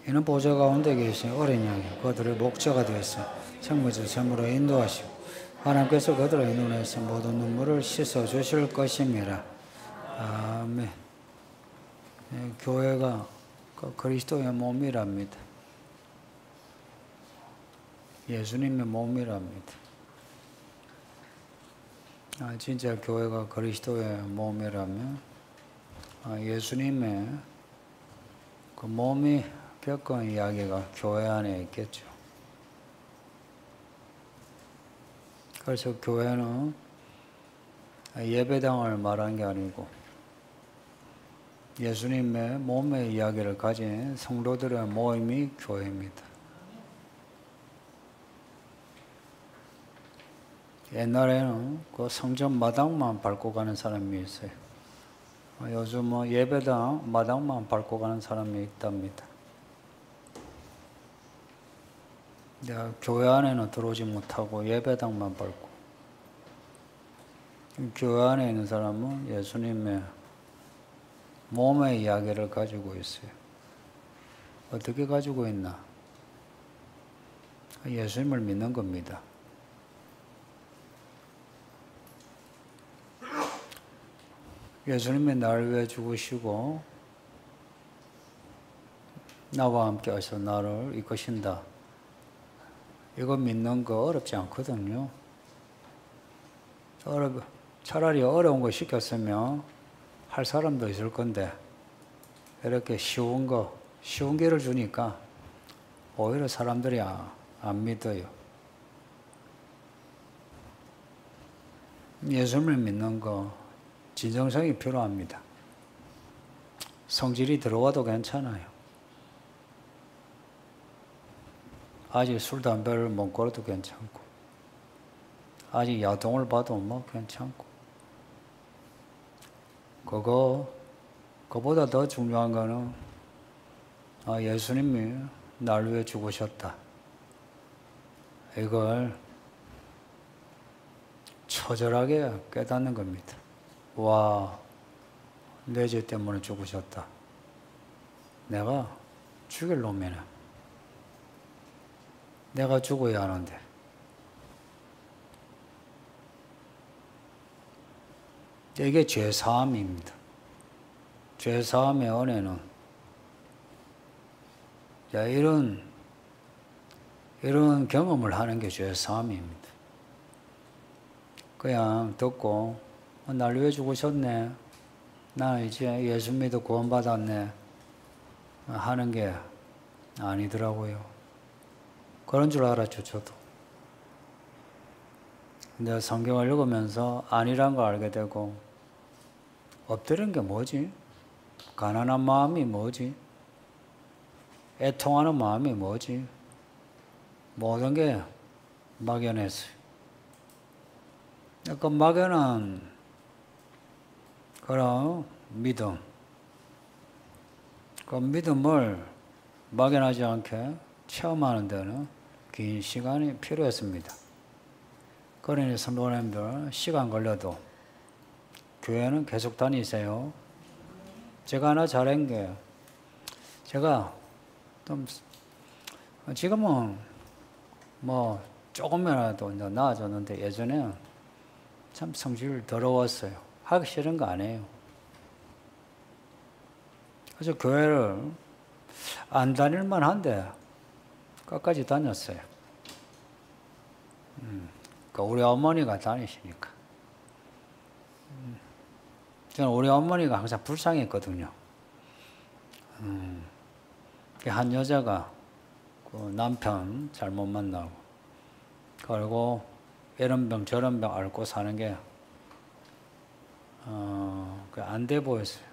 이는 보좌 가운데 계신 어린 양이 그들의 목자가 되어서 생명의 샘으로 인도하시고 하나님께서 그들의 눈에서 모든 눈물을 씻어 주실 것입니다. 아멘. 교회가 그리스도의 몸이랍니다. 예수님의 몸이랍니다. 진짜 교회가 그리스도의 몸이라면 예수님의 그 몸이 겪은 이야기가 교회 안에 있겠죠. 그래서 교회는 예배당을 말한 게 아니고 예수님의 몸의 이야기를 가진 성도들의 모임이 교회입니다. 옛날에는 그 성전 마당만 밟고 가는 사람이 있어요. 요즘은 예배당 마당만 밟고 가는 사람이 있답니다. 내가 교회 안에는 들어오지 못하고 예배당만 밟고, 교회 안에 있는 사람은 예수님의 몸의 이야기를 가지고 있어요. 어떻게 가지고 있나? 예수님을 믿는 겁니다. 예수님이 나를 위해 죽으시고 나와 함께 하셔서 나를 이끄신다. 이거 믿는 거 어렵지 않거든요. 차라리 어려운 거 시켰으면 할 사람도 있을 건데 이렇게 쉬운 길을 주니까 오히려 사람들이 안 믿어요. 예수님을 믿는 거 진정성이 필요합니다. 성질이 들어와도 괜찮아요. 아직 술, 담배를 못 걸어도 괜찮고, 아직 야동을 봐도 뭐 괜찮고, 그거보다 더 중요한 거는, 예수님이 날 위해 죽으셨다. 이걸 처절하게 깨닫는 겁니다. 와, 내 죄 때문에 죽으셨다. 내가 죽일 놈이네. 내가 죽어야 하는데. 이게 죄사함입니다. 죄사함의 은혜는 이런 경험을 하는 게 죄사함입니다. 그냥 듣고 날 위해 죽으셨네. 나 이제 예수 믿어 구원받았네. 하는 게 아니더라고요. 그런 줄 알았죠, 저도. 근데 성경을 읽으면서 아니란 걸 알게 되고, 엎드린 게 뭐지? 가난한 마음이 뭐지? 애통하는 마음이 뭐지? 모든 게 막연했어요. 그 막연한 그런 믿음, 그 믿음을 막연하지 않게 체험하는 데는 긴 시간이 필요했습니다. 그러니 성도님들 시간 걸려도 교회는 계속 다니세요. 제가 하나 잘한 게, 제가 좀 지금은 뭐 조금이라도 나아졌는데 예전에 참 성질 더러웠어요. 하기 싫은 거 아니에요. 그래서 교회를 안 다닐만 한데 끝까지 다녔어요. 그러니까 우리 어머니가 다니시니까. 저는 우리 어머니가 항상 불쌍했거든요. 한 여자가 그 남편 잘못 만나고, 그리고 이런 병 저런 병 앓고 사는 게 안 돼 보였어요.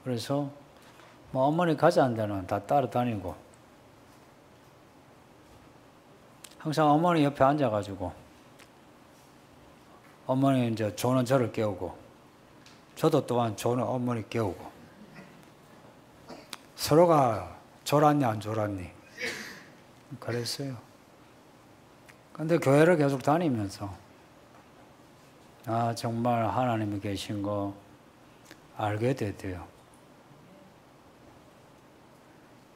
그래서 뭐 어머니 가자는 데는 다 따라다니고, 항상 어머니 옆에 앉아가지고 어머니 이제 조는 저를 깨우고, 저도 또한 조는 어머니 깨우고, 서로가 졸았니 안 졸았니 그랬어요. 근데 교회를 계속 다니면서 정말 하나님이 계신 거 알게 되대요.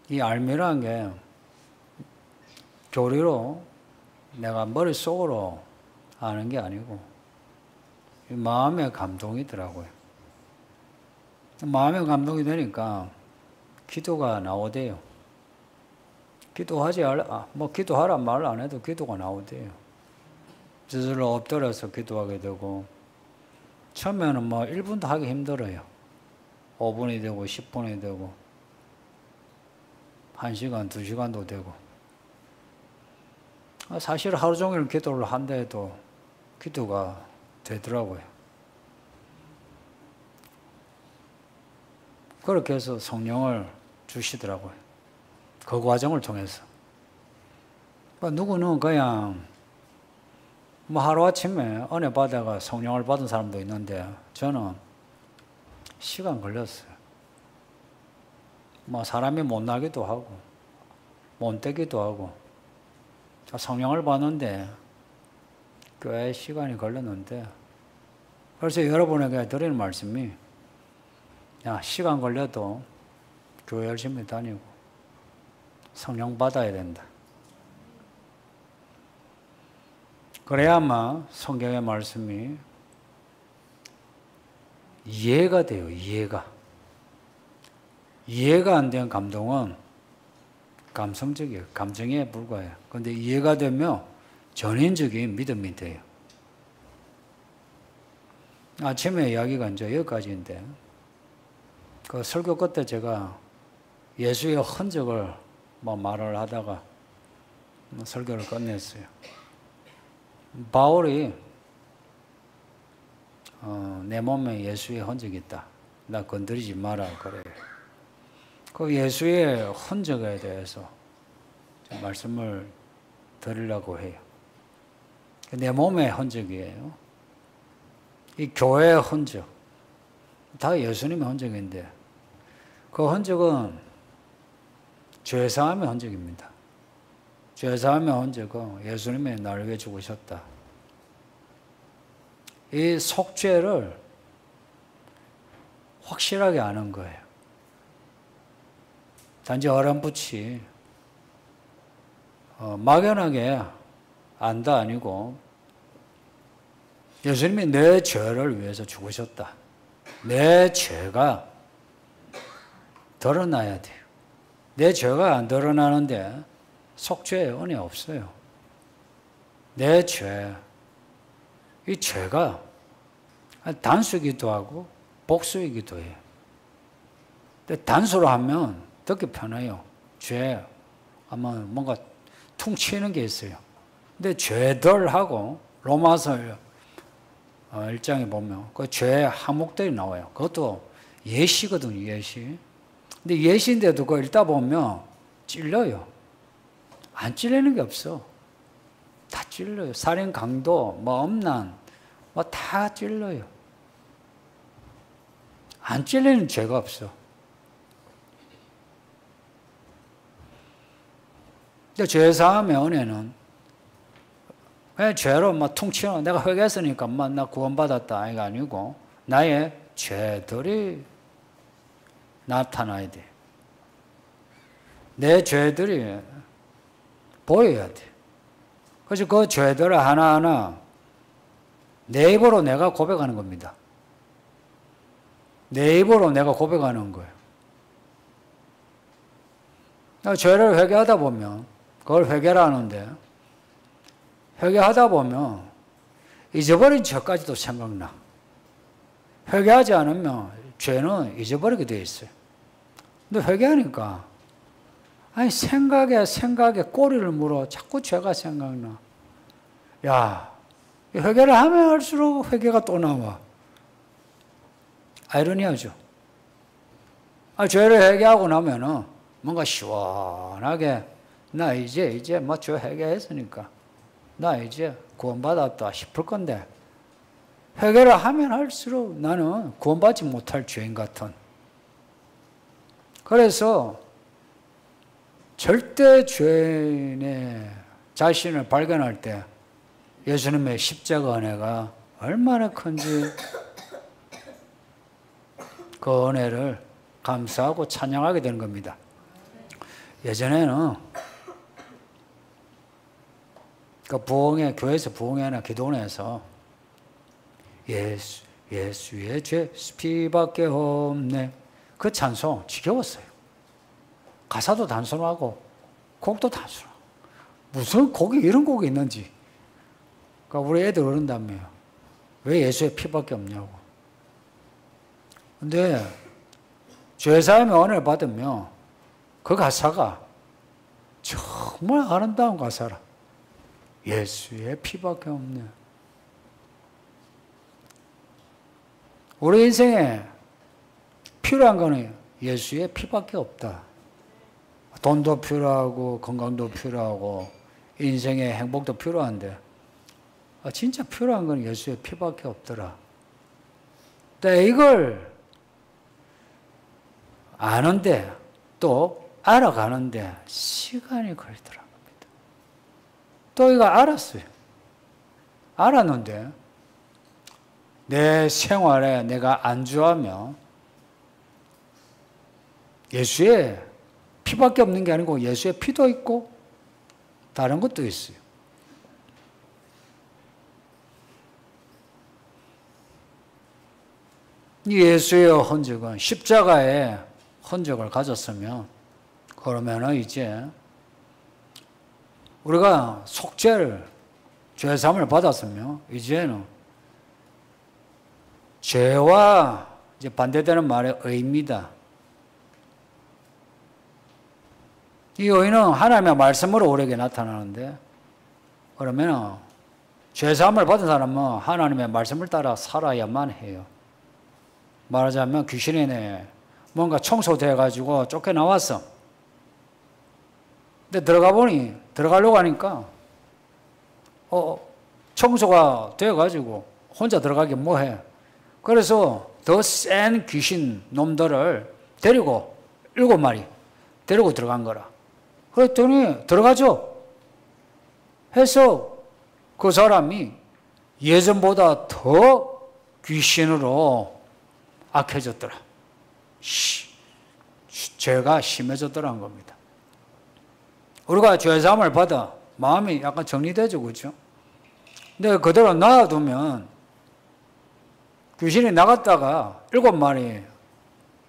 이 알미라는 게 교리로 내가 머릿속으로 아는 게 아니고 마음의 감동이더라고요. 마음의 감동이 되니까 기도가 나오대요. 기도하라 말 안 해도 기도가 나오대요. 스스로 엎드려서 기도하게 되고, 처음에는 1분도 하기 힘들어요. 5분이 되고 10분이 되고 1시간, 2시간도 되고. 사실 하루 종일 기도를 한다 해도 기도가 되더라고요. 그렇게 해서 성령을 주시더라고요. 그 과정을 통해서. 누구는 그냥 하루아침에 은혜 받아가 성령을 받은 사람도 있는데, 저는 시간 걸렸어요. 사람이 못나기도 하고 못되기도 하고 성령을 받는데 꽤 시간이 걸렸는데, 그래서 여러분에게 드리는 말씀이, 시간 걸려도 교회 열심히 다니고 성령 받아야 된다. 그래야만 성경의 말씀이 이해가 돼요. 이해가 안 된 감동은 감성적이에요. 감정에 불과해요. 그런데 이해가 되면 전인적인 믿음이 돼요. 아침에 이야기가 이제 여기까지인데, 그 설교 끝에 제가 예수의 흔적을 말을 하다가 설교를 끝냈어요. 바울이 내 몸에 예수의 흔적이 있다. 나 건드리지 마라 그래요. 그 예수의 흔적에 대해서 말씀을 드리려고 해요. 내 몸의 흔적이에요. 이 교회의 흔적, 다 예수님의 흔적인데, 그 흔적은 죄사함의 흔적입니다. 죄사함의 흔적은 예수님이 나를 위해 죽으셨다. 이 속죄를 확실하게 아는 거예요. 단지 어렴풋이 막연하게 안다 아니고, 예수님이 내 죄를 위해서 죽으셨다. 내 죄가 드러나야 돼요. 내 죄가 안 드러나는데 속죄의 은혜 없어요. 내 죄, 이 죄가 단수이기도 하고 복수이기도 해요. 근데 단수로 하면 듣기 편해요. 죄 하면 뭔가 퉁 치는 게 있어요. 근데 죄들하고 로마서 1장에 보면 그 죄의 항목들이 나와요. 그것도 예시거든요, 예시. 근데 예시인데도 그거 읽다 보면 찔려요. 안 찔리는 게 없어. 다 찔려요. 살인, 강도, 음란, 다 찔려요. 안 찔리는 죄가 없어. 근데 죄사함의 은혜는 왜 죄로 퉁치는, 내가 회개했으니까 나 구원받았다 이게 아니고, 나의 죄들이 나타나야 돼. 내 죄들이 보여야 돼. 그래서 그 죄들을 하나하나 내 입으로 내가 고백하는 겁니다. 내 입으로 내가 고백하는 거예요. 죄를 회개하다 보면, 그걸 회개라는데, 회개하다 보면 잊어버린 죄까지도 생각나. 회개하지 않으면 죄는 잊어버리게 돼 있어요. 근데 회개하니까 생각에 꼬리를 물어. 자꾸 죄가 생각나. 야, 회개를 하면 할수록 회개가 또 나와. 아이러니하죠. 죄를 회개하고 나면은 뭔가 시원하게, 나 이제 죄 회개했으니까 나 이제 구원받았다 싶을 건데, 회개를 하면 할수록 나는 구원받지 못할 죄인 같은. 그래서 절대 죄인의 자신을 발견할 때 예수님의 십자가 은혜가 얼마나 큰지, 그 은혜를 감사하고 찬양하게 되는 겁니다. 예전에는 그 부흥회, 교회에서 부흥회나 기도원에서 예수의 죄 피밖에 없네. 그 찬송 지겨웠어요. 가사도 단순하고 곡도 단순하고 무슨 곡이 이런 곡이 있는지. 그러니까 우리 애들 그런다며요. 왜 예수의 피밖에 없냐고. 근데 죄사함의 은혜를 받으면 그 가사가 정말 아름다운 가사라. 예수의 피밖에 없네. 우리 인생에 필요한 거는 예수의 피밖에 없다. 돈도 필요하고 건강도 필요하고 인생의 행복도 필요한데 진짜 필요한 건 예수의 피밖에 없더라. 근데 이걸 아는데 또 알아가는데 시간이 걸리더라고요. 또 이거 알았어요. 알았는데 내 생활에 내가 안주하며 예수의 피밖에 없는 게 아니고 예수의 피도 있고 다른 것도 있어요. 이 예수의 흔적은 십자가의 흔적을 가졌으면 그러면은 이제 우리가 속죄를 죄사함을 받았으면 이제는 죄와 이제 반대되는 말의 의입니다. 이 의는 하나님의 말씀으로 우리에게 나타나는데 그러면 죄사함을 받은 사람은 하나님의 말씀을 따라 살아야만 해요. 말하자면 귀신이 뭔가 청소돼 가지고 쫓겨나왔어. 근데 들어가려고 하니까 청소가 되어 가지고 혼자 들어가기 뭐해. 그래서 더 센 귀신 놈들을 데리고 7마리 데리고 들어간 거라. 그랬더니 들어가죠. 해서 그 사람이 예전보다 더 귀신으로 악해졌더라. 죄가 심해졌더라는 겁니다. 우리가 죄사함을 받아 마음이 약간 정리되죠, 그렇죠? 근데 그대로 놔두면 귀신이 나갔다가 7마리,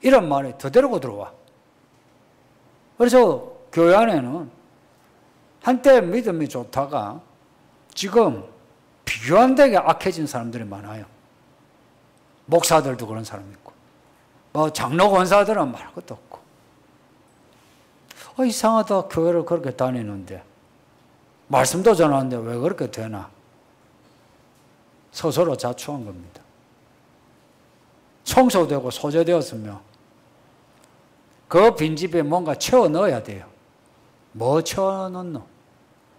이런 마리 더 데리고 들어와. 그래서 교회 안에는 한때 믿음이 좋다가 지금 비교 안 되게 악해진 사람들이 많아요. 목사들도 그런 사람이 있고, 장로 권사들은 말 것도 없고. 이상하다. 교회를 그렇게 다니는데, 말씀도 전하는데 왜 그렇게 되나? 스스로 자초한 겁니다. 청소되고 소재되었으면 그 빈집에 뭔가 채워 넣어야 돼요. 뭐 채워 넣노?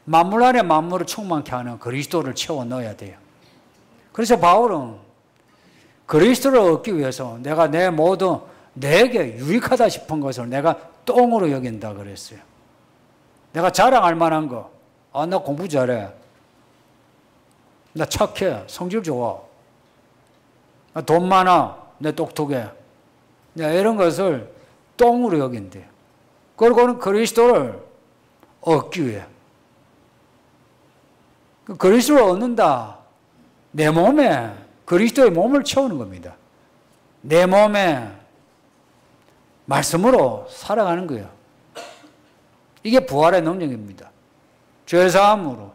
만물 안에 만물을 충만케 하는 그리스도를 채워 넣어야 돼요. 그래서 바울은 그리스도를 얻기 위해서 내가 내 모든 내게 유익하다 싶은 것을 내가 똥으로 여긴다 그랬어요. 내가 자랑할 만한 거, 나 공부 잘해, 나 착해, 성질 좋아, 나 돈 많아, 내 똑똑해, 이런 것을 똥으로 여긴대요. 그리고는 그리스도를 얻기 위해. 그리스도를 얻는다. 내 몸에 그리스도의 몸을 채우는 겁니다. 내 몸에 말씀으로 살아가는 거예요. 이게 부활의 능력입니다. 죄사함으로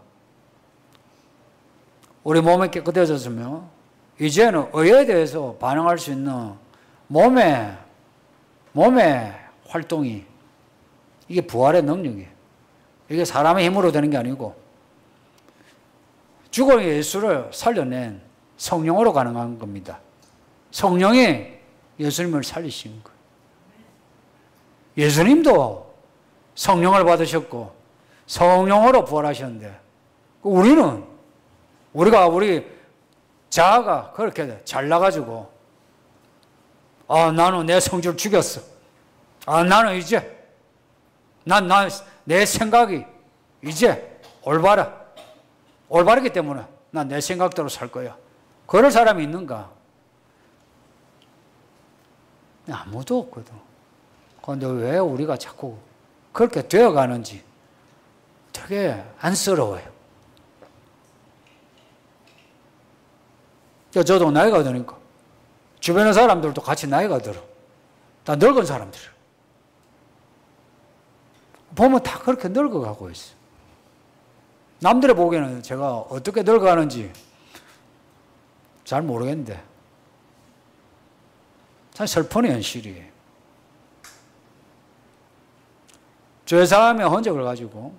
우리 몸이 깨끗해졌으면 이제는 의에 대해서 반응할 수 있는 몸의 활동이, 이게 부활의 능력이에요. 이게 사람의 힘으로 되는 게 아니고 죽은 예수를 살려낸 성령으로 가능한 겁니다. 성령이 예수님을 살리신 거예요. 예수님도 성령을 받으셨고 성령으로 부활하셨는데 우리 자아가 그렇게 잘나가지고 나는 내 성질을 죽였어. 나는 이제 내 생각이 이제 올바르기 때문에 난 내 생각대로 살 거야. 그럴 사람이 있는가? 아무도 없거든. 그런데 왜 우리가 자꾸 그렇게 되어가는지 되게 안쓰러워요. 저도 나이가 드니까 주변의 사람들도 같이 나이가 들어. 다 늙은 사람들. 보면 다 그렇게 늙어가고 있어요. 남들이 보기에는 제가 어떻게 늙어가는지 잘 모르겠는데 참 슬픈 현실이에요. 죄사함의 흔적을 가지고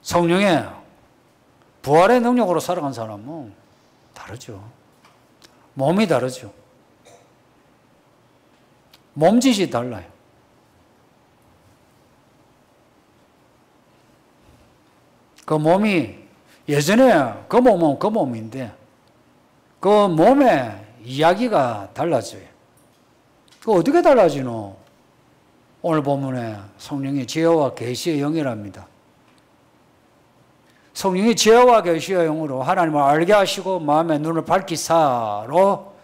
성령의 부활의 능력으로 살아간 사람은 다르죠. 몸이 다르죠. 몸짓이 달라요. 그 몸이 예전에 그 몸은 그 몸인데 그 몸의 이야기가 달라져요. 그 어떻게 달라지노? 오늘 본문에 성령의 지혜와 계시의 영이랍니다. 성령의 지혜와 계시의 영으로 하나님을 알게 하시고 마음의 눈을 밝히사로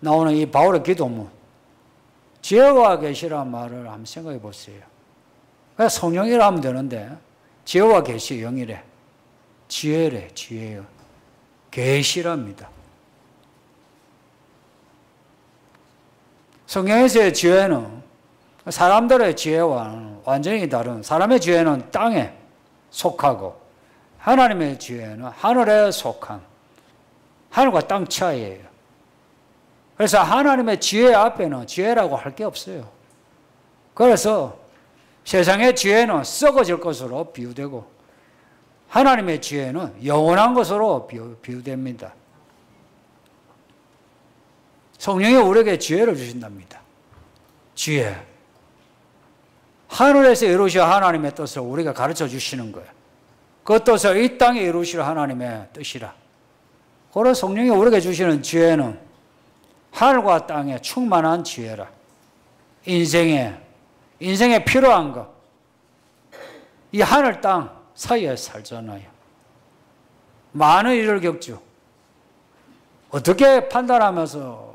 나오는 이 바울의 기도문. 지혜와 계시란 말을 한번 생각해 보세요. 그냥 성령이라 하면 되는데 지혜와 계시의 영이래. 지혜래, 지혜요. 계시랍니다. 성경에서의 지혜는 사람들의 지혜와는 완전히 다른, 사람의 지혜는 땅에 속하고 하나님의 지혜는 하늘에 속한, 하늘과 땅 차이예요. 그래서 하나님의 지혜 앞에는 지혜라고 할 게 없어요. 그래서 세상의 지혜는 썩어질 것으로 비유되고 하나님의 지혜는 영원한 것으로 비유됩니다. 성령이 우리에게 지혜를 주신답니다. 지혜. 하늘에서 이루시어 하나님의 뜻을 우리가 가르쳐 주시는 거예요. 그 뜻을 이 땅에 이루시려 하나님의 뜻이라. 그런 성령이 우리에게 주시는 지혜는 하늘과 땅에 충만한 지혜라. 인생에 필요한 것. 이 하늘 땅 사이에 살잖아요. 많은 일을 겪죠. 어떻게 판단하면서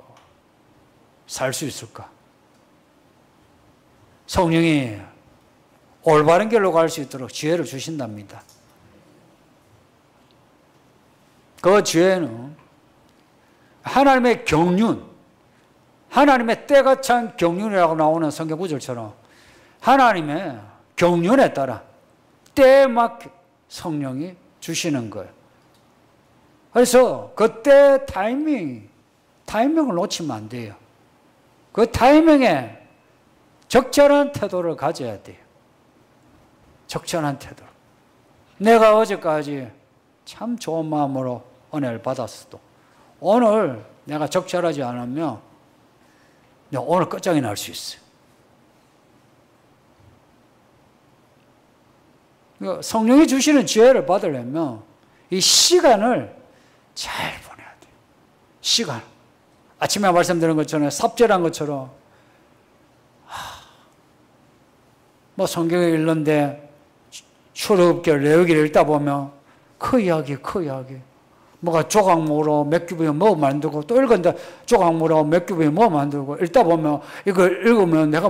살 수 있을까? 성령이 올바른 길로 갈 수 있도록 지혜를 주신답니다. 그 지혜는 하나님의 경륜, 하나님의 때가 찬 경륜이라고 나오는 성경 구절처럼 하나님의 경륜에 따라 때에 맞게 성령이 주시는 거예요. 그래서 그때 타이밍을 놓치면 안 돼요. 그 타이밍에 적절한 태도를 가져야 돼요. 적절한 태도. 내가 어제까지 참 좋은 마음으로 은혜를 받았어도 오늘 내가 적절하지 않으면 오늘 끝장이 날 수 있어요. 성령이 주시는 지혜를 받으려면 이 시간을 잘 보내야 돼요. 시간. 아침에 말씀드린 것처럼 삽질한 것처럼 뭐 성경을 읽는데 출애굽기 레위기를 읽다 보면 그 이야기 뭐가 조각모로 몇 규비에 뭐 만들고 또 읽은데 조각모로 몇 규비에 뭐 만들고 읽다 보면 이걸 읽으면 내가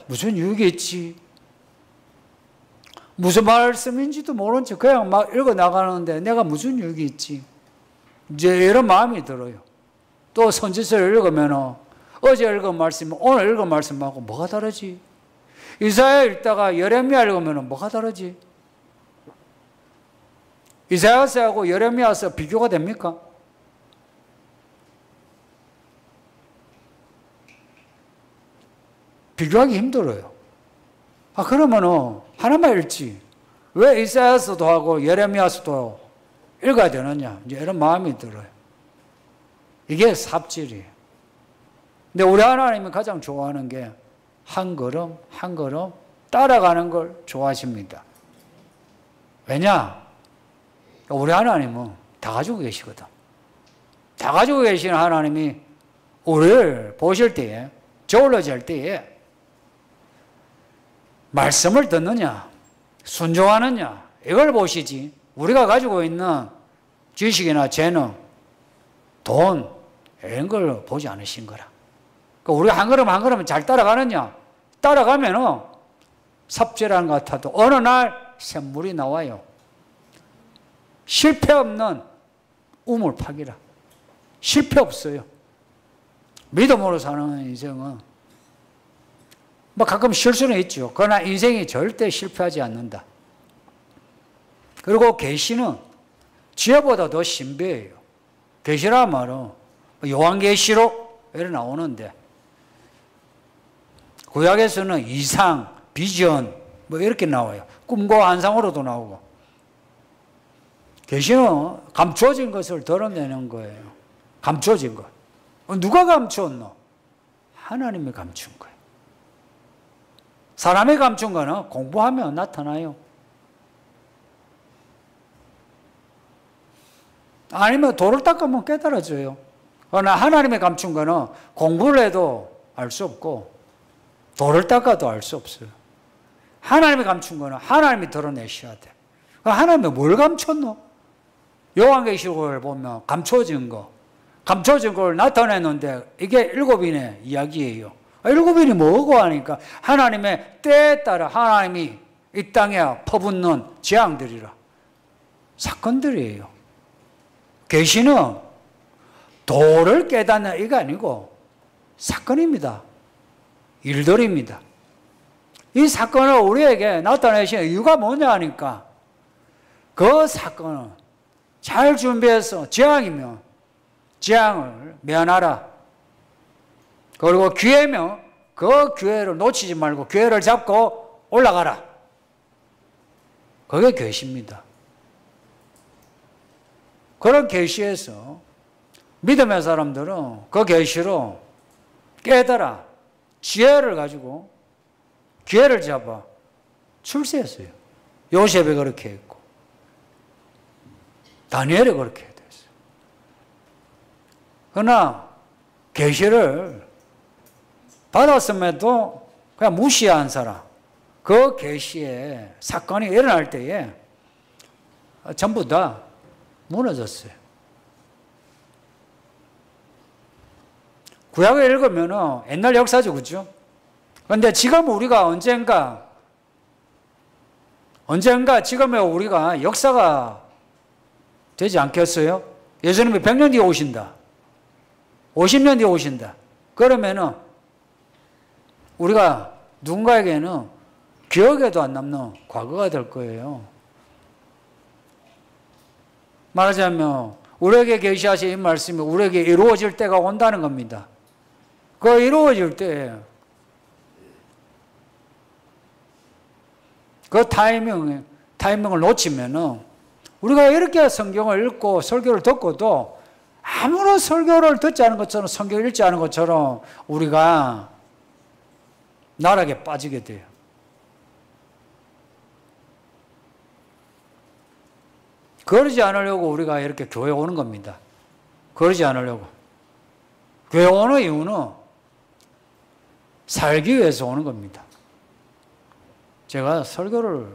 무슨 유익이 있지? 무슨 말씀인지도 모른 채 그냥 막 읽어 나가는데 내가 무슨 유익이 있지? 이제 이런 마음이 들어요. 또 선지서를 읽으면 어제 읽은 말씀, 오늘 읽은 말씀하고 뭐가 다르지? 이사야 읽다가 예레미야 읽으면 뭐가 다르지? 이사야서하고 예레미야서 비교가 됩니까? 비교하기 힘들어요. 그러면은 하나만 읽지. 왜 이사야서도 하고 예레미야서도 읽어야 되느냐? 이제 이런 마음이 들어요. 이게 삽질이에요. 근데 우리 하나님이 가장 좋아하는 게 한 걸음 한 걸음 따라가는 걸 좋아하십니다. 왜냐? 우리 하나님은 다 가지고 계시거든. 다 가지고 계시는 하나님이 우리를 보실 때에, 저울로 잴 때에 말씀을 듣느냐, 순종하느냐, 이걸 보시지. 우리가 가지고 있는 지식이나 재능, 돈, 이런 걸 보지 않으신 거라. 그러니까 우리가 한 걸음 한 걸음 잘 따라가느냐, 따라가면은 삽질하는 것 같아도 어느 날 샘물이 나와요. 실패 없는 우물파기라. 실패 없어요. 믿음으로 사는 인생은 뭐 가끔 실수는 있죠. 그러나 인생이 절대 실패하지 않는다. 그리고 계시는 지혜보다 더 신비해요. 계시란 말은 요한계시록 이렇게 나오는데 구약에서는 이상, 비전 뭐 이렇게 나와요. 꿈과 환상으로도 나오고. 계시는 감추어진 것을 드러내는 거예요. 감추어진 것. 누가 감추었노? 하나님이 감춘 거예요. 사람이 감춘 거는 공부하면 나타나요. 아니면 돌을 닦으면 깨달아져요. 그러나 하나님이 감춘 거는 공부를 해도 알 수 없고 돌을 닦아도 알 수 없어요. 하나님이 감춘 거는 하나님이 드러내셔야 돼. 하나님이 뭘 감췄노? 요한계시록을 보면 감춰진 걸 나타내는데 이게 7인의 이야기예요. 7인이 뭐고 하니까 하나님의 때에 따라 하나님이 이 땅에 퍼붓는 재앙들이라. 사건들이에요. 계시는 도를 깨닫는 이가 아니고 사건입니다. 일들입니다. 이 사건을 우리에게 나타내신 이유가 뭐냐 하니까 그 사건은 잘 준비해서 재앙이면 재앙을 면하라. 그리고 기회면 그 기회를 놓치지 말고 기회를 잡고 올라가라. 그게 계시입니다. 그런 계시에서 믿음의 사람들은 그 계시로 깨달아 지혜를 가지고 기회를 잡아 출세했어요. 요셉이 그렇게 했고 다니엘이 그렇게 됐어요. 그러나 계시를 받았음에도 그냥 무시한 사람, 그 계시에 사건이 일어날 때에 전부 다 무너졌어요. 구약을 읽으면 옛날 역사죠, 그죠? 그런데 지금 우리가 언젠가 지금의 우리가 역사가 되지 않겠어요? 예수님이 100년 뒤에 오신다. 50년 뒤에 오신다. 그러면은 우리가 누군가에게는 기억에도 안 남는 과거가 될 거예요. 말하자면 우리에게 계시하신 이 말씀이 우리에게 이루어질 때가 온다는 겁니다. 그 이루어질 때 그 타이밍을 놓치면은 우리가 이렇게 성경을 읽고 설교를 듣고도 아무런 설교를 듣지 않은 것처럼 성경을 읽지 않은 것처럼 우리가 나락에 빠지게 돼요. 그러지 않으려고 우리가 이렇게 교회 오는 겁니다. 그러지 않으려고. 교회 오는 이유는 살기 위해서 오는 겁니다. 제가 설교를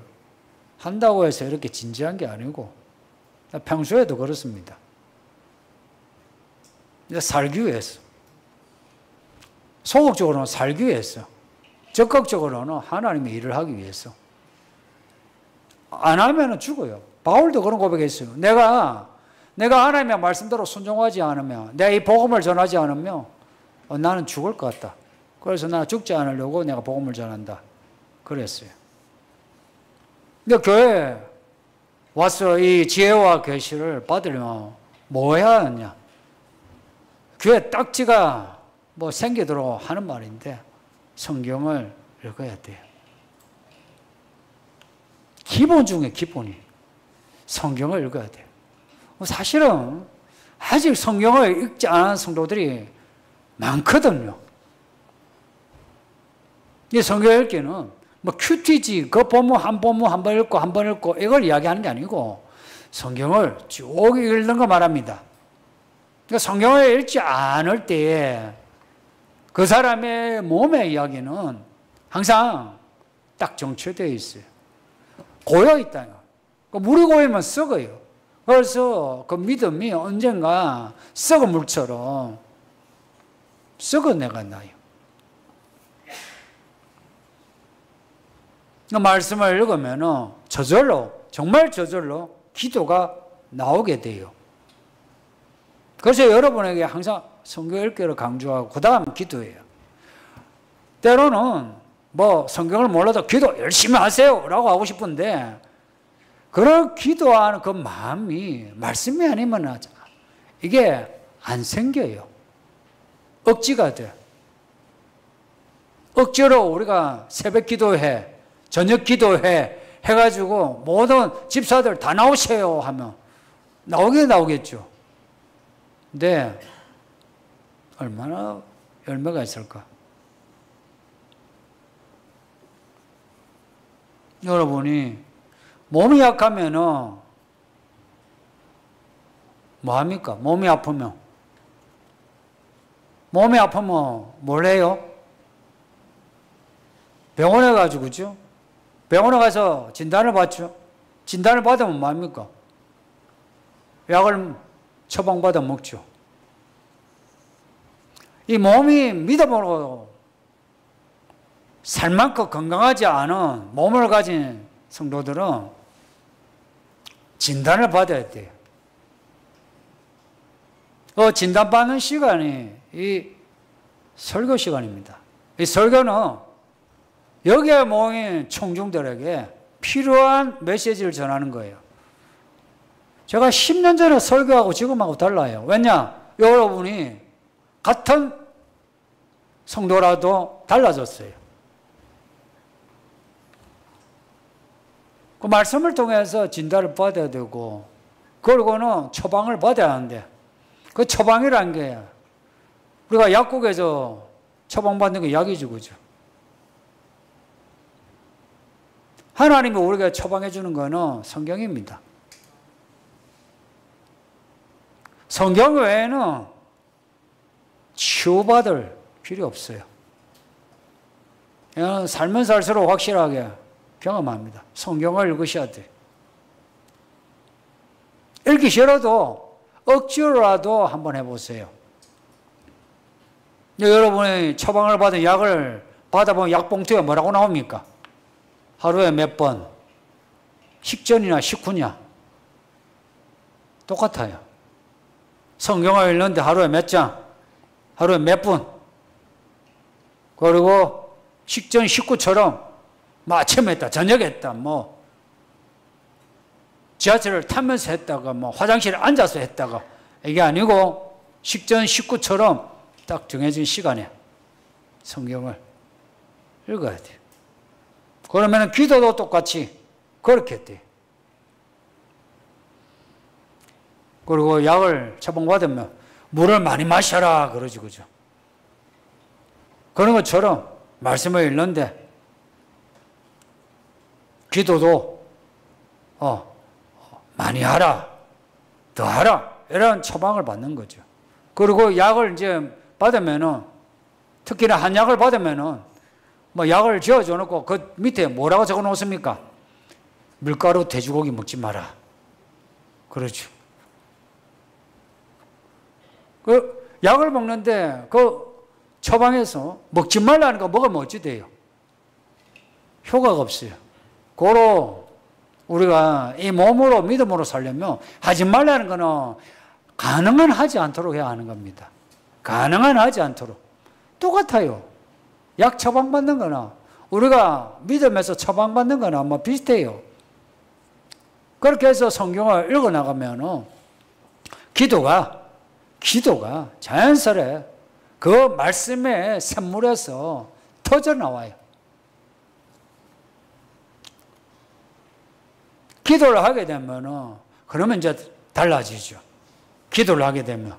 한다고 해서 이렇게 진지한 게 아니고 평소에도 그렇습니다. 살기 위해서. 소극적으로는 살기 위해서. 적극적으로는 하나님의 일을 하기 위해서. 안 하면 죽어요. 바울도 그런 고백했어요. 내가 하나님의 말씀대로 순종하지 않으면, 내가 이 복음을 전하지 않으면 나는 죽을 것 같다. 그래서 나 죽지 않으려고 내가 복음을 전한다. 그랬어요. 근데 교회에 와서 이 지혜와 계시를 받으려면 뭐 해야 하느냐? 교회 딱지가 뭐 생기도록 하는 말인데 성경을 읽어야 돼요. 기본 중에 기본이 성경을 읽어야 돼요. 사실은 아직 성경을 읽지 않은 성도들이 많거든요. 이 성경 읽기는 뭐 큐티지, 그 본문 한 본문 한 번 읽고 이걸 이야기하는 게 아니고 성경을 쭉 읽는 거 말합니다. 그러니까 성경을 읽지 않을 때에 그 사람의 몸의 이야기는 항상 딱 정체되어 있어요. 고여 있다. 물이 고이면 썩어요. 그래서 그 믿음이 언젠가 썩은 물처럼 썩어내가 나요. 말씀을 읽으면 저절로, 정말 저절로 기도가 나오게 돼요. 그래서 여러분에게 항상 성경 읽기를 강조하고 그 다음 기도예요. 때로는 뭐 성경을 몰라도 기도 열심히 하세요 라고 하고 싶은데 그런 기도하는 그 마음이 말씀이 아니면 이게 안 생겨요. 억지가 돼. 억지로 우리가 새벽 기도해, 저녁 기도해 해가지고 모든 집사들 다 나오세요 하면 나오겠죠. 근데 얼마나 열매가 있을까? 여러분이 몸이 약하면은 뭐합니까? 몸이 아프면 뭘 해요? 병원에 가지고, 그죠? 병원에 가서 진단을 받죠. 진단을 받으면 뭐합니까? 약을 처방받아 먹죠. 이 몸이 믿음으로 살 만큼 건강하지 않은 몸을 가진 성도들은 진단을 받아야 돼요. 진단받는 시간이 이 설교 시간입니다. 이 설교는 여기에 모인 청중들에게 필요한 메시지를 전하는 거예요. 제가 10년 전에 설교하고 지금하고 달라요. 왜냐? 여러분이 같은 성도라도 달라졌어요. 그 말씀을 통해서 진단을 받아야 되고, 그리고는 처방을 받아야 하는데, 그 처방이라는 게, 우리가 약국에서 처방받는 게 약이죠, 그죠? 하나님이 우리가 처방해 주는 거는 성경입니다. 성경 외에는 치유받을 필요 없어요. 살면 살수록 확실하게 경험합니다. 성경을 읽으셔야 돼요. 읽기 싫어도 억지로라도 한번 해보세요. 여러분이 처방을 받은 약을 받아보면 약봉투에 뭐라고 나옵니까? 하루에 몇 번? 식전이나 식후냐? 똑같아요. 성경을 읽는데 하루에 몇 장? 하루에 몇 분? 그리고 식전, 식후처럼 아침에 했다, 저녁에 했다, 지하철을 타면서 했다가, 화장실에 앉아서 했다가, 이게 아니고 식전, 식후처럼 딱 정해진 시간에 성경을 읽어야 돼요. 그러면 기도도 똑같이 그렇게 돼요. 그리고 약을 처방받으면 물을 많이 마셔라 그러죠, 그죠? 그런 것처럼 말씀을 읽는데 기도도 많이 하라, 더 하라 이런 처방을 받는 거죠. 그리고 약을 이제 받으면은, 특히나 한약을 받으면은 약을 지어줘 놓고 그 밑에 뭐라고 적어 놓습니까? 밀가루 돼지고기 먹지 마라. 그렇죠. 그 약을 먹는데 그 처방해서 먹지 말라는 거 먹으면 어찌 돼요? 효과가 없어요. 고로 우리가 이 몸으로 믿음으로 살려면 하지 말라는 거는 가능한 하지 않도록 해야 하는 겁니다. 가능한 하지 않도록. 똑같아요. 약 처방받는 거나 우리가 믿음에서 처방받는 거나 비슷해요. 그렇게 해서 성경을 읽어나가면 기도가 자연스레 그 말씀의 샘물에서 터져나와요. 기도를 하게 되면 그러면 이제 달라지죠. 기도를 하게 되면.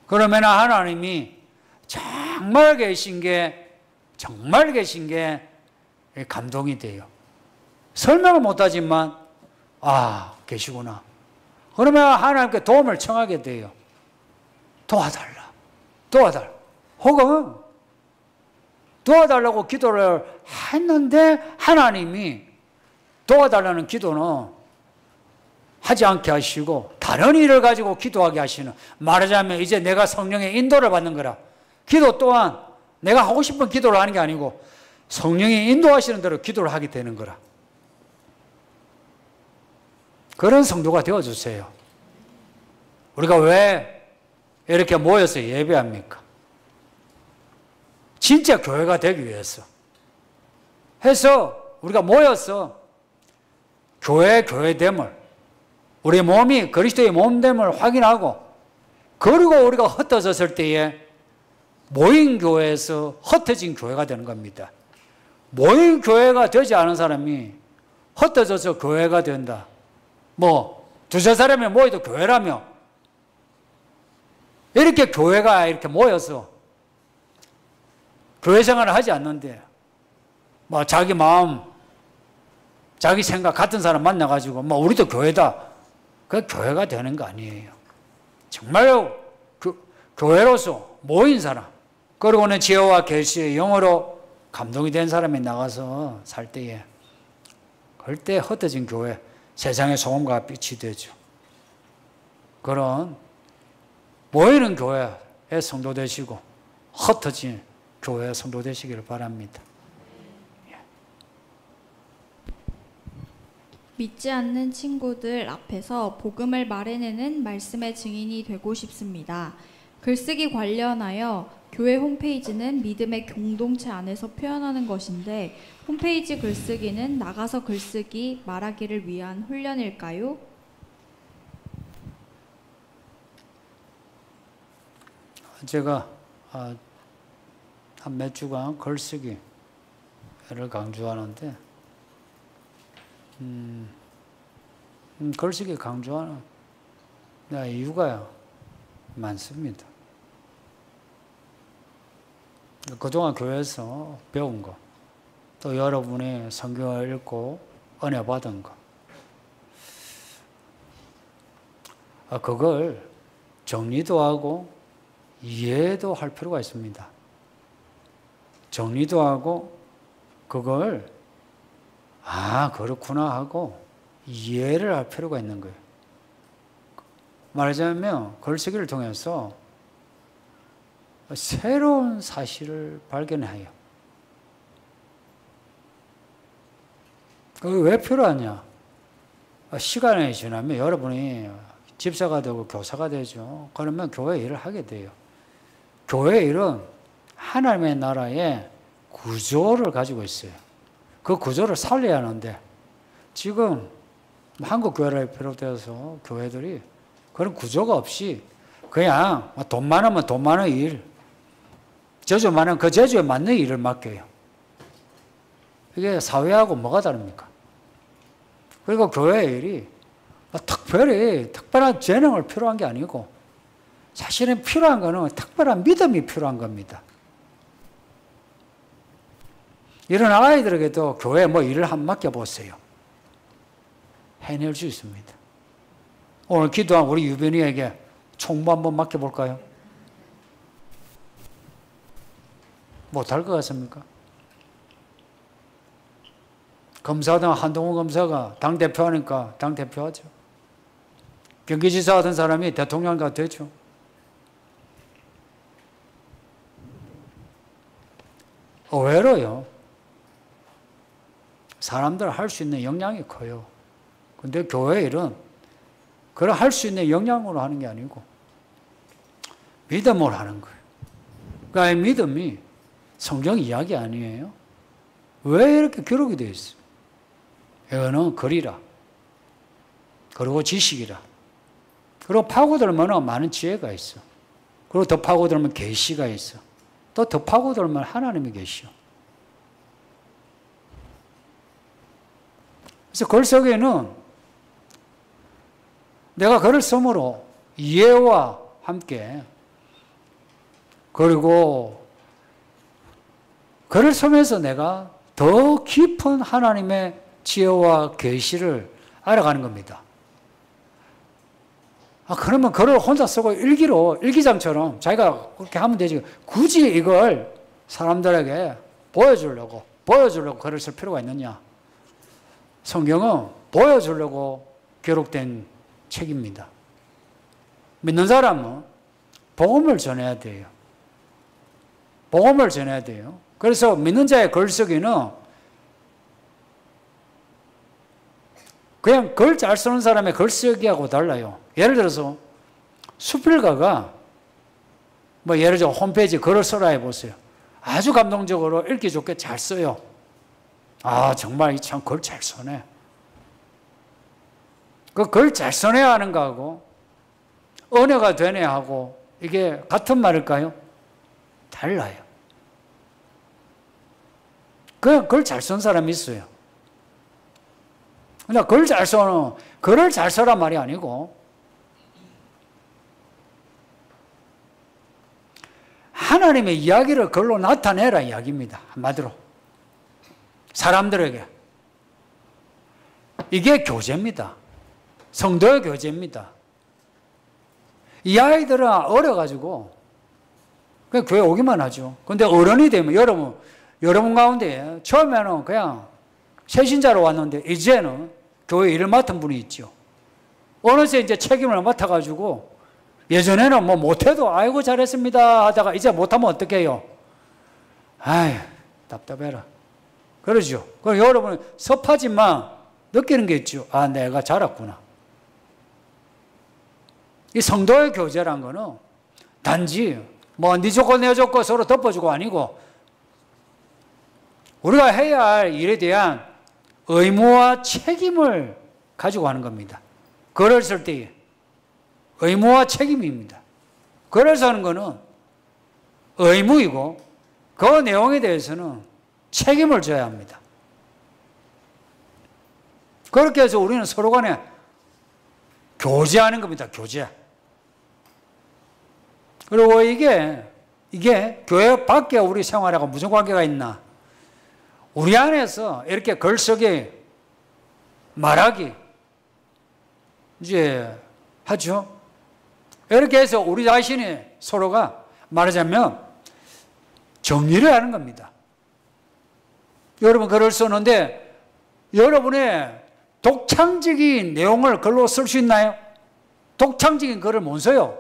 그러면 하나님이 정말 계신 게 감동이 돼요. 설명을 못하지만 계시구나. 그러면 하나님께 도움을 청하게 돼요. 도와달라. 혹은 도와달라고 기도를 했는데 하나님이 도와달라는 기도는 하지 않게 하시고 다른 일을 가지고 기도하게 하시는, 말하자면 이제 내가 성령의 인도를 받는 거라. 기도 또한 내가 하고 싶은 기도를 하는 게 아니고 성령이 인도하시는 대로 기도를 하게 되는 거라. 그런 성도가 되어주세요. 우리가 왜 이렇게 모여서 예배합니까? 진짜 교회가 되기 위해서 해서 우리가 모여서 교회됨을, 우리 몸이 그리스도의 몸됨을 확인하고, 그리고 우리가 흩어졌을 때에 모인 교회에서 흩어진 교회가 되는 겁니다. 모인 교회가 되지 않은 사람이 흩어져서 교회가 된다. 뭐 두세 사람이 모여도 교회라며, 이렇게 교회가 이렇게 모여서 교회 생활을 하지 않는데, 뭐 자기 마음, 자기 생각 같은 사람 만나가지고 뭐 우리도 교회다, 그 교회가 되는 거 아니에요. 정말로 교회로서 모인 사람, 그리고는 지혜와 계시의 영어로 감동이 된 사람이 나가서 살 때에, 그때 흩어진 교회, 세상의 소금과 빛이 되죠. 그런 모이는 교회의 성도 되시고 흩어진 교회의 성도 되시기를 바랍니다. 믿지 않는 친구들 앞에서 복음을 말해내는 말씀의 증인이 되고 싶습니다. 글쓰기 관련하여 교회 홈페이지는 믿음의 공동체 안에서 표현하는 것인데, 홈페이지 글쓰기는 나가서 글쓰기, 말하기를 위한 훈련일까요? 제가 한 몇 주간 글쓰기를 강조하는데, 글쓰기 강조하는 이유가 많습니다. 그동안 교회에서 배운 거, 또 여러분이 성경을 읽고 은혜 받은 거, 그걸 정리도 하고 이해도 할 필요가 있습니다. 정리도 하고 그걸 그렇구나 하고 이해를 할 필요가 있는 거예요. 말하자면 글쓰기를 통해서 새로운 사실을 발견해요. 그게 왜 필요하냐? 시간이 지나면 여러분이 집사가 되고 교사가 되죠. 그러면 교회 일을 하게 돼요. 교회 일은 하나님의 나라의 구조를 가지고 있어요. 그 구조를 살려야 하는데, 지금 한국 교회를 비롯해서 교회들이 그런 구조가 없이 그냥 돈 많으면 돈 많은 일, 재주 많으면 그 재주에 맞는 일을 맡겨요. 이게 사회하고 뭐가 다릅니까? 그리고 교회 일이 특별한 재능을 필요한 게 아니고, 사실은 필요한 거는 특별한 믿음이 필요한 겁니다. 이런 아이들에게도 교회에 일을 한번 맡겨보세요. 해낼 수 있습니다. 오늘 기도한 우리 유변이에게 총무 한번 맡겨볼까요? 못할 것 같습니까? 검사든 한동훈 검사가 당대표 하니까 당대표 하죠. 경기지사 하던 사람이 대통령가 되죠. 의외로요, 사람들 할 수 있는 역량이 커요. 근데 교회 일은 그걸 할 수 있는 역량으로 하는 게 아니고 믿음으로 하는 거예요. 그러니까 이 믿음이 성경 이야기 아니에요. 왜 이렇게 기록이 되어 있어요? 이거는 글이라, 그리고 지식이라, 그리고 파고들면 많은 지혜가 있어. 그리고 더 파고들면 계시가 있어. 또 더 파고들면 하나님이 계시오. 그래서 글 속에는 내가 글을 쓰므로 이해와 함께, 그리고 글을 쓰면서 내가 더 깊은 하나님의 지혜와 계시를 알아가는 겁니다. 그러면 글을 혼자 쓰고 일기장처럼 자기가 그렇게 하면 되지. 굳이 이걸 사람들에게 보여주려고 글을 쓸 필요가 있느냐? 성경은 보여주려고 기록된 책입니다. 믿는 사람은 복음을 전해야 돼요. 복음을 전해야 돼요. 그래서 믿는 자의 글쓰기는 그냥 글 잘 쓰는 사람의 글쓰기하고 달라요. 예를 들어서 수필가가 뭐 예를 들어 홈페이지 글을 써라 해보세요. 아주 감동적으로 읽기 좋게 잘 써요. 아, 정말 이 참 글 잘 써네. 그 글 잘 써내야 하는 거하고 은혜가 되네 하고 이게 같은 말일까요? 달라요. 그냥 글 잘 쓴 사람이 있어요. 근데 글 잘 써는 글을 잘 써란 말이 아니고 하나님의 이야기를 글로 나타내라 이야기입니다. 한마디로 사람들에게 이게 교제입니다. 성도의 교제입니다. 이 아이들은 어려가지고 그냥 교회 오기만 하죠. 근데 어른이 되면 여러분 가운데 처음에는 그냥 새신자로 왔는데 이제는 교회 일을 맡은 분이 있죠. 어느새 이제 책임을 맡아가지고 예전에는 뭐 못해도 아이고 잘했습니다 하다가 이제 못하면 어떻게 해요? 아휴 답답해라. 그러죠. 그럼 여러분 섭하지만 느끼는 게 있죠. 아 내가 자랐구나. 이 성도의 교제란 거는 단지 뭐 네 좋고 내 좋고 서로 덮어주고 아니고 우리가 해야 할 일에 대한 의무와 책임을 가지고 하는 겁니다. 글을 쓸 때에 의무와 책임입니다. 글을 쓰는 거는 의무이고 그 내용에 대해서는 책임을 져야 합니다. 그렇게 해서 우리는 서로 간에 교제하는 겁니다. 교제. 그리고 이게 교회 밖에 우리 생활하고 무슨 관계가 있나? 우리 안에서 이렇게 글쓰기, 말하기 이제 하죠. 이렇게 해서 우리 자신이 서로가 말하자면 정리를 하는 겁니다. 여러분 글을 쓰는데 여러분의 독창적인 내용을 글로 쓸 수 있나요? 독창적인 글을 못 써요.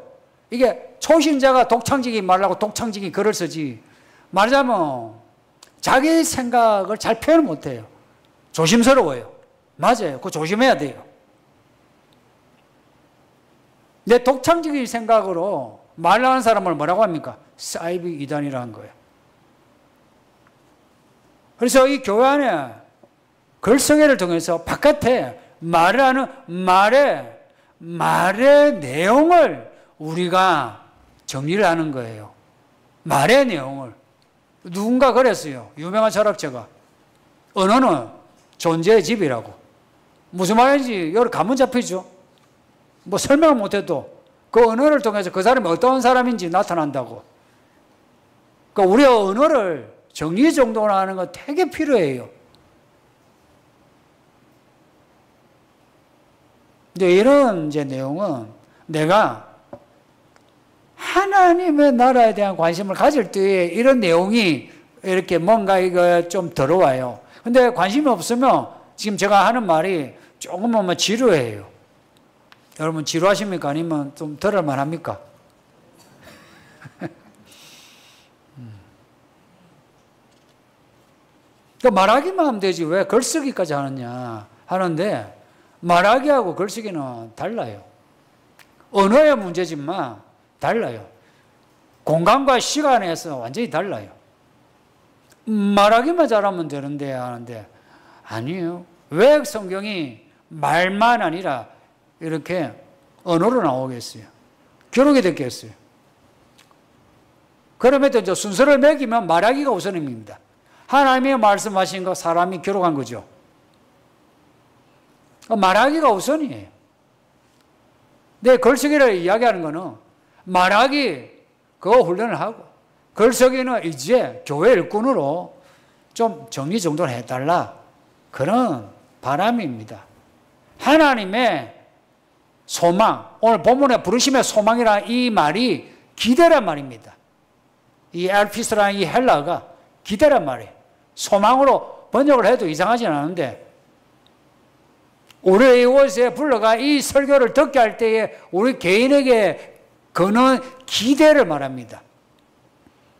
이게 초신자가 독창적인 말을 하고 독창적인 글을 쓰지. 말하자면 자기 생각을 잘 표현 못해요. 조심스러워요. 맞아요. 그거 조심해야 돼요. 내 독창적인 생각으로 말하는 사람을 뭐라고 합니까? 사이비 이단이라는 거예요. 그래서 이 교회 안에 글쓰기를 통해서 바깥에 말을 하는 말의 내용을 우리가 정리를 하는 거예요. 말의 내용을. 누군가 그랬어요. 유명한 철학자가. 언어는 존재의 집이라고. 무슨 말인지 여러 감은 잡히죠. 뭐 설명을 못해도 그 언어를 통해서 그 사람이 어떤 사람인지 나타난다고. 그러니까 우리의 언어를 정리정돈하는 거 되게 필요해요. 근데 이런 이제 내용은 내가 하나님의 나라에 대한 관심을 가질 때에 이런 내용이 이렇게 뭔가 이거 좀 들어와요. 근데 관심이 없으면 지금 제가 하는 말이 조금만 지루해요. 여러분 지루하십니까? 아니면 좀 들을만 합니까? 말하기만 하면 되지 왜 글쓰기까지 하느냐 하는데 말하기하고 글쓰기는 달라요. 언어의 문제지만 달라요. 공간과 시간에서 완전히 달라요. 말하기만 잘하면 되는데 하는데 아니에요. 왜 성경이 말만 아니라 이렇게 언어로 나오겠어요? 기록이 됐겠어요? 그러면 또 이제 순서를 매기면 말하기가 우선입니다. 하나님이 말씀하신 거 사람이 기록한 거죠. 말하기가 우선이에요. 내 글쓰기를 이야기하는 거는 말하기 그거 훈련을 하고 글쓰기는 이제 교회 일꾼으로 좀 정리정돈 해달라 그런 바람입니다. 하나님의 소망, 오늘 본문에 부르심의 소망이라는 이 말이 기대란 말입니다. 이 엘피스라는 이 헬라가 기대란 말이에요. 소망으로 번역을 해도 이상하진 않은데 우리 이곳에 불러가 이 설교를 듣게 할 때에 우리 개인에게 거는 기대를 말합니다.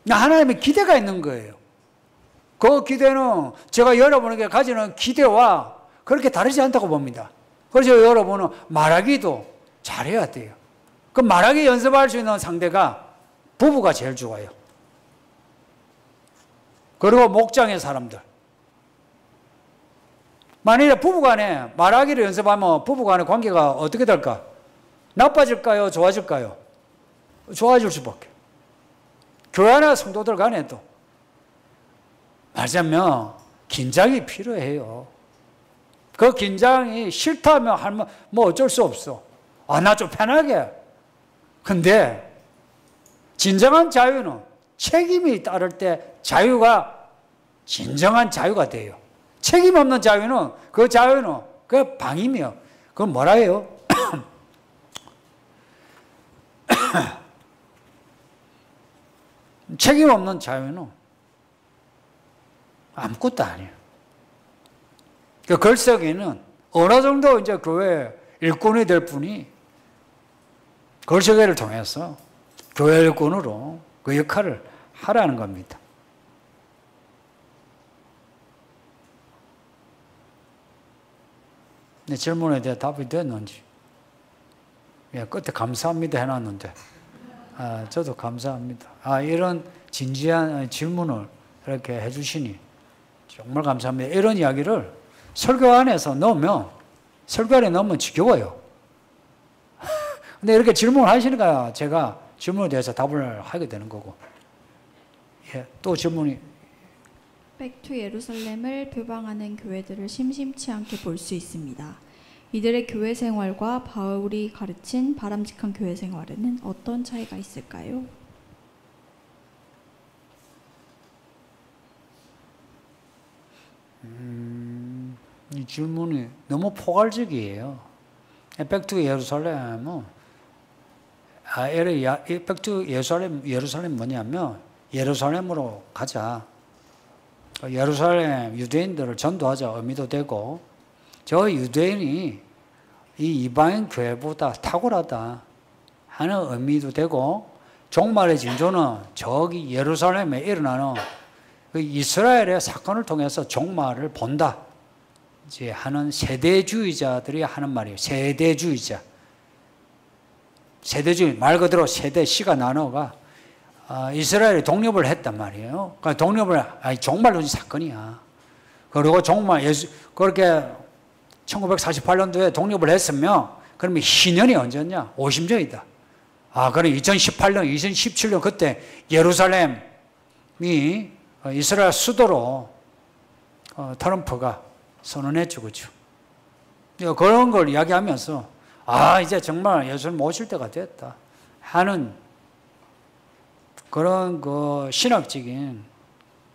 하나님의 기대가 있는 거예요. 그 기대는 제가 여러분에게 가지는 기대와 그렇게 다르지 않다고 봅니다. 그래서 여러분은 말하기도 잘해야 돼요. 그 말하기 연습할 수 있는 상대가 부부가 제일 좋아요. 그리고 목장의 사람들. 만일에 부부간에 말하기를 연습하면 부부간의 관계가 어떻게 될까? 나빠질까요? 좋아질까요? 좋아질 수밖에. 교회 안에 성도들 간에도 말하자면 긴장이 필요해요. 그 긴장이 싫다면 뭐 어쩔 수 없어. 나 좀 편하게. 근데 진정한 자유는 책임이 따를 때 자유가 진정한 자유가 돼요. 책임 없는 자유는 그 자유는 그 방임이요. 그건 뭐라 해요? 책임 없는 자유는 아무것도 아니에요. 그 글쓰기는 어느 정도 이제 교회 일꾼이 될 분이 글쓰기를 통해서 교회 일꾼으로 그 역할을 하라는 겁니다. 내 질문에 대해 답이 됐는지. 예, 끝에 감사합니다 해놨는데. 저도 감사합니다. 이런 진지한 질문을 이렇게 해주시니 정말 감사합니다. 이런 이야기를 설교 안에서 넣으면, 설교 안에 넣으면 지겨워요. 근데 이렇게 질문을 하시니까 제가 질문에 대해서 답을 하게 되는 거고. 예, 또 질문이. 백투 예루살렘을 표방하는 교회들을 심심치 않게 볼 수 있습니다. 이들의 교회 생활과 바울이 가르친 바람직한 교회 생활에는 어떤 차이가 있을까요? 이 질문이 너무 포괄적이에요. 백투 예루살렘은 백투 예루살렘 뭐냐면 예루살렘으로 가자. 예루살렘 유대인들을 전도하자 의미도 되고, 저 유대인이 이 이방인 교회보다 탁월하다 하는 의미도 되고, 종말의 징조는 저기 예루살렘에 일어나는 그 이스라엘의 사건을 통해서 종말을 본다 이제 하는 세대주의자들이 하는 말이에요. 세대주의 말 그대로 세대 씨가 나눠가 이스라엘이 독립을 했단 말이에요. 그러니까 독립을 종말론이 사건이야. 그리고 그렇게 1948년도에 독립을 했으면 그러면 희년이 언제냐? 50년이다. 그럼 2018년, 2017년 그때 예루살렘이 이스라엘 수도로 트럼프가 선언했죠, 그렇죠? 그런 걸 이야기하면서 이제 정말 예수님 오실 때가 됐다 하는 그런 그 신학적인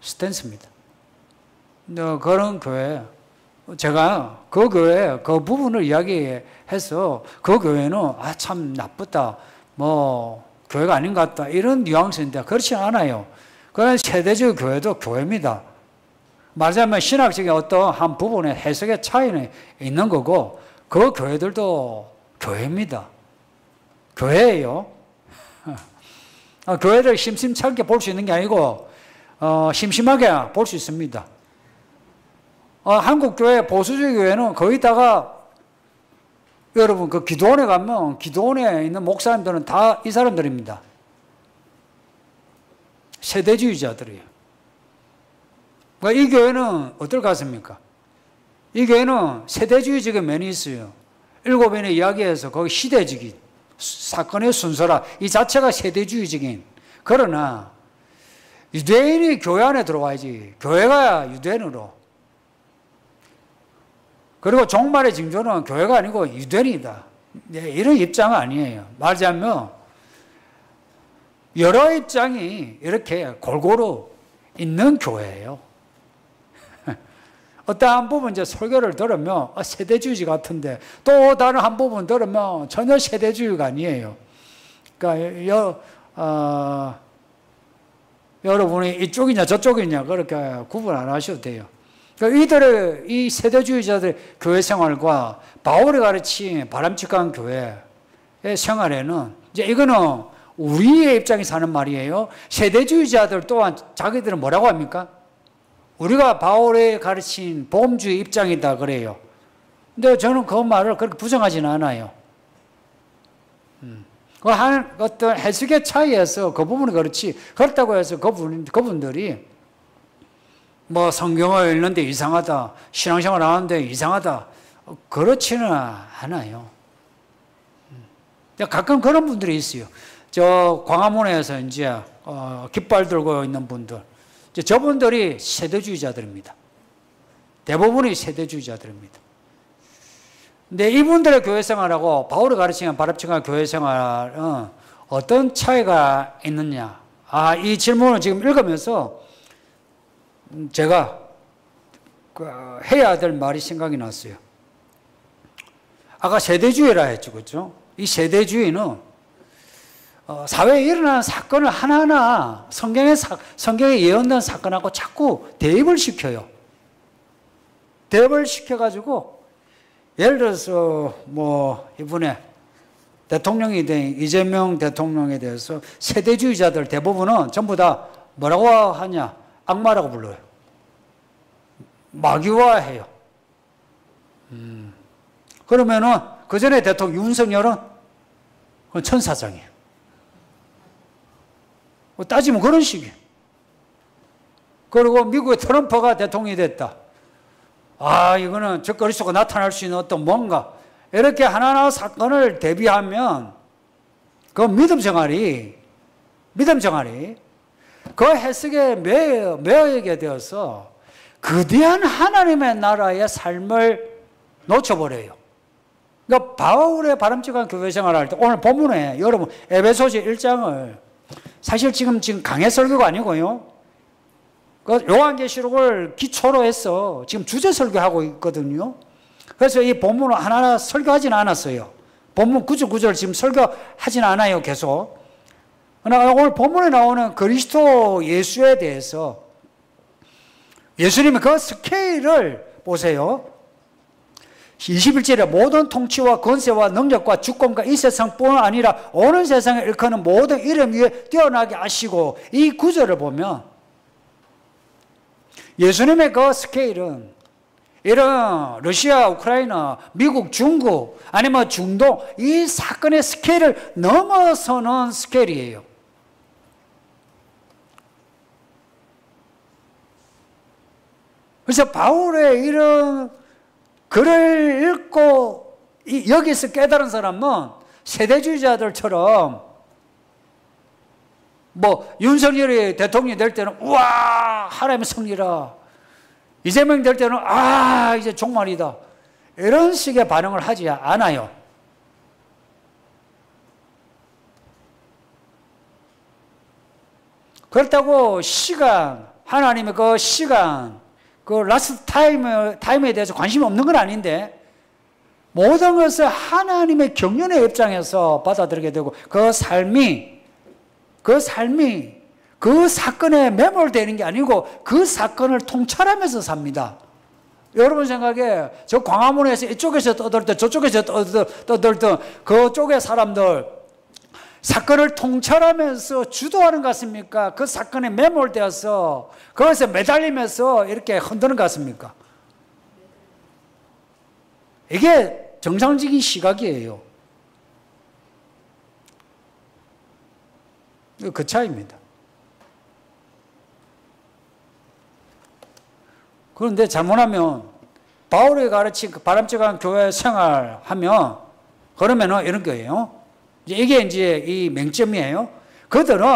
스탠스입니다. 그런 교회, 제가 그 교회 그 부분을 이야기해서 그 교회는 참 나쁘다, 뭐 교회가 아닌 것 같다 이런 뉘앙스인데 그렇지 않아요. 그런 세대적 교회도 교회입니다. 말하자면 신학적인 어떤 한 부분의 해석의 차이는 있는 거고, 그 교회들도 교회입니다. 교회예요. 교회를 심심찮게 볼 수 있는 게 아니고 심심하게 볼 수 있습니다. 한국 교회 보수적 교회는 거기다가 여러분 그 기도원에 가면 기도원에 있는 목사님들은 다 이 사람들입니다. 세대주의자들이에요. 이 교회는 어떨 것 같습니까? 이 교회는 세대주의적인 면이 있어요. 일곱인의 이야기에서 거기 시대적인 사건의 순서라 이 자체가 세대주의적인. 그러나 유대인이 교회 안에 들어와야지. 교회가 유대인으로. 그리고 종말의 징조는 교회가 아니고 유대인이다. 이런 입장은 아니에요. 말하자면 여러 입장이 이렇게 골고루 있는 교회예요. 어떤 한 부분 이제 설교를 들으면 세대주의 같은데, 또 다른 한 부분 들으면 전혀 세대주의가 아니에요. 그러니까 여러분이 이쪽이냐 저쪽이냐 그렇게 구분 안 하셔도 돼요. 그러니까 이 세대주의자들의 교회 생활과 바울이 가르친 바람직한 교회의 생활에는 이제 이거는 우리의 입장에서 하는 말이에요. 세대주의자들 또한 자기들은 뭐라고 합니까? 우리가 바울이 가르친 복음주의 입장이다 그래요. 근데 저는 그 말을 그렇게 부정하지는 않아요. 그 어떤 해석의 차이에서 그 부분이 그렇지, 그렇다고 해서 그분들이 뭐 성경을 읽는데 이상하다, 신앙생활 하는데 이상하다, 그렇지는 않아요. 가끔 그런 분들이 있어요. 저 광화문에서 이제 깃발 들고 있는 분들, 저분들이 세대주의자들입니다. 대부분이 세대주의자들입니다. 근데 이분들의 교회 생활하고 바울이 가르치는 바람직한 교회 생활은 어떤 차이가 있느냐? 이 질문을 지금 읽으면서 제가 해야 될 말이 생각이 났어요. 아까 세대주의라 했죠, 그렇죠? 이 세대주의는 사회에 일어나는 사건을 하나하나 성경에 예언된 사건하고 자꾸 대입을 시켜요. 대입을 시켜가지고 예를 들어서 뭐 이번에 대통령이 된 이재명 대통령에 대해서 세대주의자들 대부분은 전부 다 뭐라고 하냐? 악마라고 불러요. 마귀화해요. 그러면은 그 전에 대통령 윤석열은 그건 천사장이에요. 따지면 그런 식이에요. 그리고 미국의 트럼프가 대통령이 됐다. 이거는 적거리 속에 나타날 수 있는 어떤 뭔가, 이렇게 하나하나 사건을 대비하면 그 믿음 생활이 그 해석에 매여있게 되어서 거대한 하나님의 나라의 삶을 놓쳐버려요. 그러니까 바울의 바람직한 교회 생활을 할 때 오늘 본문에 여러분 에베소서 1장을 사실 지금 강해 설교가 아니고요. 그 요한계시록을 기초로 해서 지금 주제 설교하고 있거든요. 그래서 이 본문을 하나하나 설교하지는 않았어요. 본문 구절 지금 설교하지는 않아요, 계속. 그러나 오늘 본문에 나오는 그리스도 예수에 대해서 예수님의 그 스케일을 보세요. 21절에 모든 통치와 권세와 능력과 주권과 이 세상뿐 아니라 오는 세상에 일컫는 모든 이름 위에 뛰어나게 하시고, 이 구절을 보면 예수님의 그 스케일은 이런 러시아, 우크라이나, 미국, 중국 아니면 중동 이 사건의 스케일을 넘어서는 스케일이에요. 그래서 바울의 이런 글을 읽고 여기서 깨달은 사람은 세대주의자들처럼 뭐 윤석열이 대통령이 될 때는 우와 하나님의 승리라, 이재명 될 때는 이제 종말이다, 이런 식의 반응을 하지 않아요. 그렇다고 하나님의 그 시간, 그 라스트 타임에 대해서 관심이 없는 건 아닌데, 모든 것을 하나님의 경륜의 입장에서 받아들이게 되고, 그 삶이 그 사건에 매몰되는 게 아니고 그 사건을 통찰하면서 삽니다. 여러분 생각에 저 광화문에서 이쪽에서 떠들든 저쪽에서 떠들든 그쪽의 사람들 사건을 통찰하면서 주도하는 것 같습니까? 그 사건에 매몰되어서 거기서 매달리면서 이렇게 흔드는 것 같습니까? 이게 정상적인 시각이에요. 그 차이입니다. 그런데 잘못하면 바울이 가르친 그 바람직한 교회 생활하면 그러면은 이런 거예요. 이게 이제 이 맹점이에요. 그들은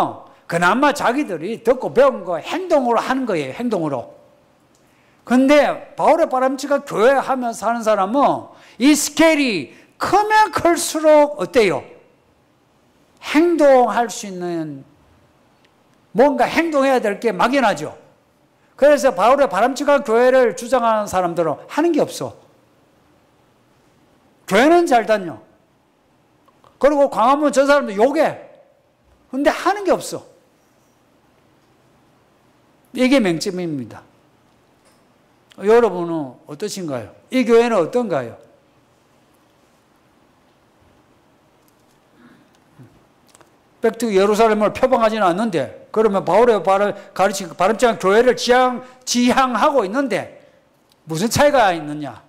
그나마 자기들이 듣고 배운 거 행동으로 하는 거예요. 행동으로. 근데 바울의 바람직한 교회 하면서 사는 사람은 이 스케일이 크면 클수록 어때요? 행동할 수 있는, 뭔가 행동해야 될 게 막연하죠. 그래서 바울의 바람직한 교회를 주장하는 사람들은 하는 게 없어. 교회는 잘 다녀. 그리고 광화문 저 사람도 욕해. 근데 하는 게 없어. 이게 맹점입니다. 여러분은 어떠신가요? 이 교회는 어떤가요? 백투 예루살렘을 표방하지는 않는데 그러면 바울의 가르친 바람직한 교회를 지향하고 있는데 무슨 차이가 있느냐?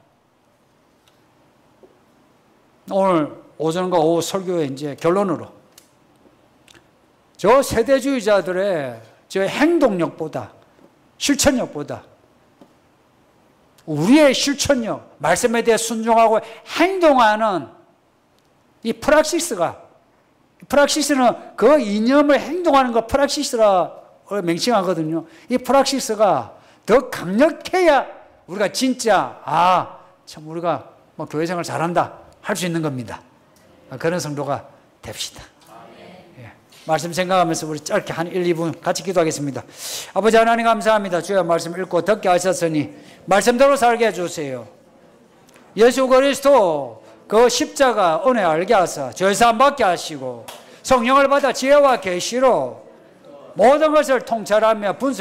오늘 오전과 오후 설교의 이제 결론으로 저 세대주의자들의 저 행동력보다 실천력보다 우리의 실천력, 말씀에 대해 순종하고 행동하는 이 프락시스는 그 이념을 행동하는 거 프락시스라 명칭하거든요. 이 프락시스가 더 강력해야 우리가 진짜 참 우리가 뭐 교회생활 잘한다 할 수 있는 겁니다. 그런 성도가 됩시다. 예. 말씀 생각하면서 우리 짧게 한 1, 2분 같이 기도하겠습니다. 아버지 하나님 감사합니다. 주의 말씀 읽고 듣게 하셨으니 말씀대로 살게 해주세요. 예수 그리스도 그 십자가 은혜 알게 하사 죄사함 받게 하시고 성령을 받아 지혜와 계시로 모든 것을 통찰하며 분석